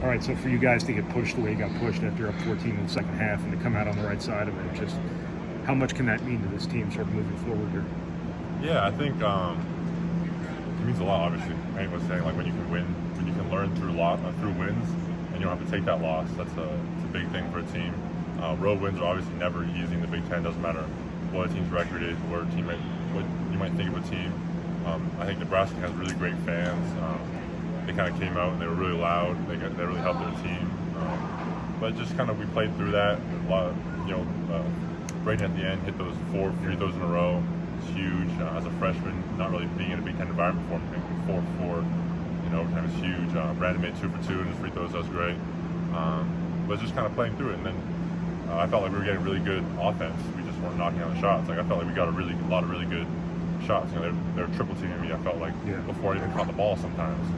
All right, so for you guys to get pushed the way you got pushed after up 14 in the second half and to come out on the right side of it, just how much can that mean to this team sort of moving forward here? Yeah, I think it means a lot, obviously. Right? Was saying, like, when you can win, when you can learn through wins, and you don't have to take that loss, it's a big thing for a team. Road wins are obviously never easy in the Big Ten. Doesn't matter what a team's record is, what you might think of a team. I think Nebraska has really great fans. They kind of came out and they were really loud. They really helped their team. But just kind of we played through that. A lot of, Braden at the end hit those 4 free throws in a row. It's huge. As a freshman, not really being in a Big Ten environment before, making 4 in overtime is huge. Brandon made 2 for 2 in his free throws. That was great. But just kind of playing through it. And then I felt like we were getting really good offense. We just weren't knocking out the shots. Like I felt like we got a lot of really good shots. They were triple teaming me. I felt like before I even caught the ball sometimes.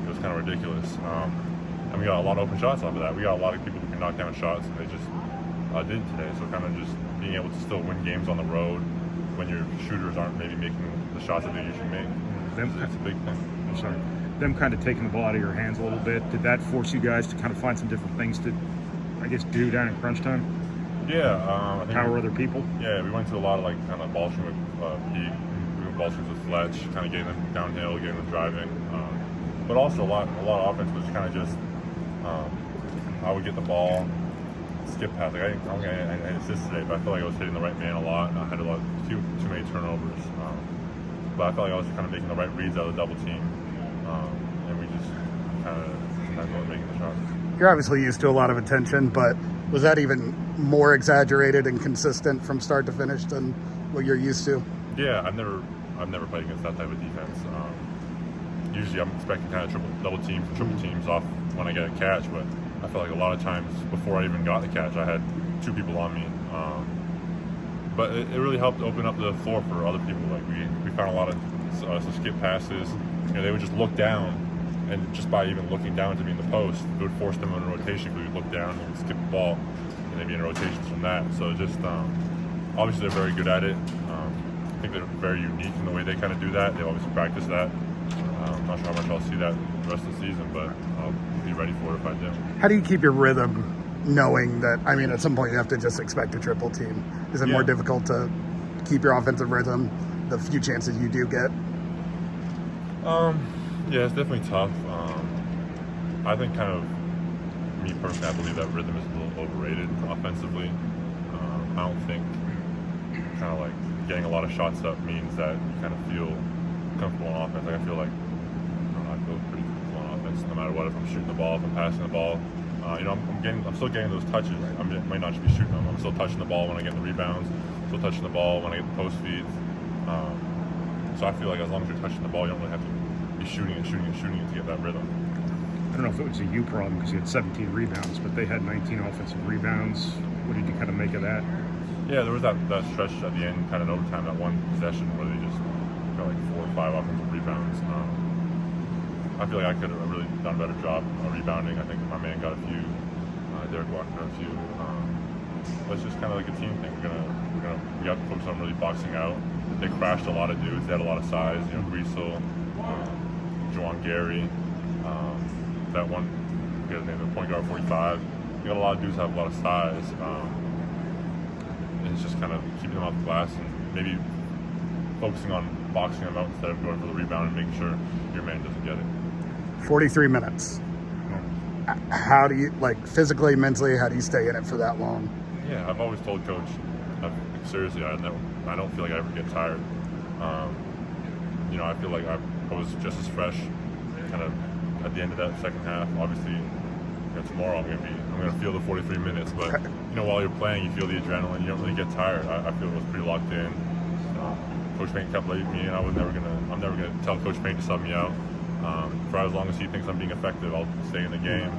It was kind of ridiculous. And we got a lot of open shots off of that. We got a lot of people who can knock down shots, and they just didn't today. So kind of just being able to still win games on the road when your shooters aren't maybe making the shots that they usually make. It's a big thing. I'm sorry. Them kind of taking the ball out of your hands a little bit, did that force you guys to kind of find some different things to, I guess, do down in crunch time? Yeah. I think power other people? Yeah, we went to a lot of kind of ball screen with Pete. We went ball screens with Fletch, kind of getting them downhill, getting them driving. But also a lot of offense was kind of just I would get the ball, skip pass. Like I didn't get assists today, but I feel like I was hitting the right man a lot. I had too many turnovers, but I felt like I was kind of making the right reads out of the double team, and we just kind of sometimes weren't making the shots. You're obviously used to a lot of attention, but was that even more exaggerated and consistent from start to finish than what you're used to? Yeah, I've never played against that type of defense. Usually I'm expecting kind of double teams and triple teams off when I get a catch, but I feel like a lot of times before I even got the catch, I had 2 people on me. But it really helped open up the floor for other people. Like we found a lot of some skip passes. They would just look down, and just by even looking down to be in the post, it would force them on a rotation because we would look down and skip the ball, and they'd be in rotations from that. So just obviously they're very good at it. I think they're very unique in the way they kind of do that. They obviously practice that. I'm not sure how much I'll see that the rest of the season, but I'll be ready for it if I do. How do you keep your rhythm knowing that, I mean, at some point you have to just expect a triple team? Is it more difficult to keep your offensive rhythm the few chances you do get? Yeah, it's definitely tough. I think kind of, me personally, I believe that rhythm is a little overrated offensively. I don't think kind of like getting a lot of shots up means that you kind of feel comfortable on offense. Like I feel pretty comfortable on offense no matter what. If I'm shooting the ball, if I'm passing the ball, I'm still getting those touches. I might not just be shooting them. I'm still touching the ball when I get the rebounds. Still touching the ball when I get the post feeds. So I feel like as long as you're touching the ball, you don't really have to be shooting it to get that rhythm. I don't know if it was a you problem because you had 17 rebounds, but they had 19 offensive rebounds. What did you kind of make of that? Yeah, there was that stretch at the end, kind of in overtime, that one possession where they just got like 4 or 5 offensive rebounds. I feel like I could have really done a better job rebounding. I think my man got a few. Derek Walker got a few. But it's just kind of like a team thing. We got to focus on really boxing out. They crashed a lot of dudes. They had a lot of size. Greasel, Juwan Gary, that one. I forget his name. The point guard 45. You got a lot of dudes that have a lot of size. And it's just kind of keeping them off the glass and maybe focusing on boxing them out instead of going for the rebound and making sure your man doesn't get it. 43 minutes. How do you, physically, mentally, how do you stay in it for that long? Yeah, I've always told Coach, seriously, I don't feel like I ever get tired. I feel like I was just as fresh kind of at the end of that second half. Obviously, tomorrow I'm gonna feel the 43 minutes, but while you're playing, you feel the adrenaline. You don't really get tired. I feel it was pretty locked in. Coach Payne kept leading me, and I'm never gonna tell Coach Payne to sub me out. For as long as he thinks I'm being effective, I'll stay in the game.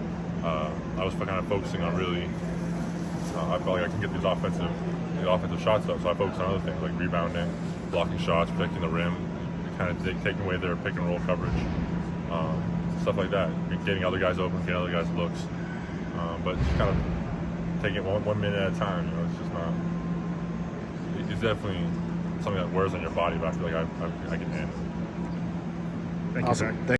I was kind of focusing on really. I felt like I can get these offensive shots up, so I focused on other things like rebounding, blocking shots, protecting the rim, kind of taking away their pick and roll coverage, stuff like that. Getting other guys open, getting other guys looks, but just kind of taking it one minute at a time. It's just not. It's definitely something that wears on your body, but I feel like I can handle it. Thank you, Zach.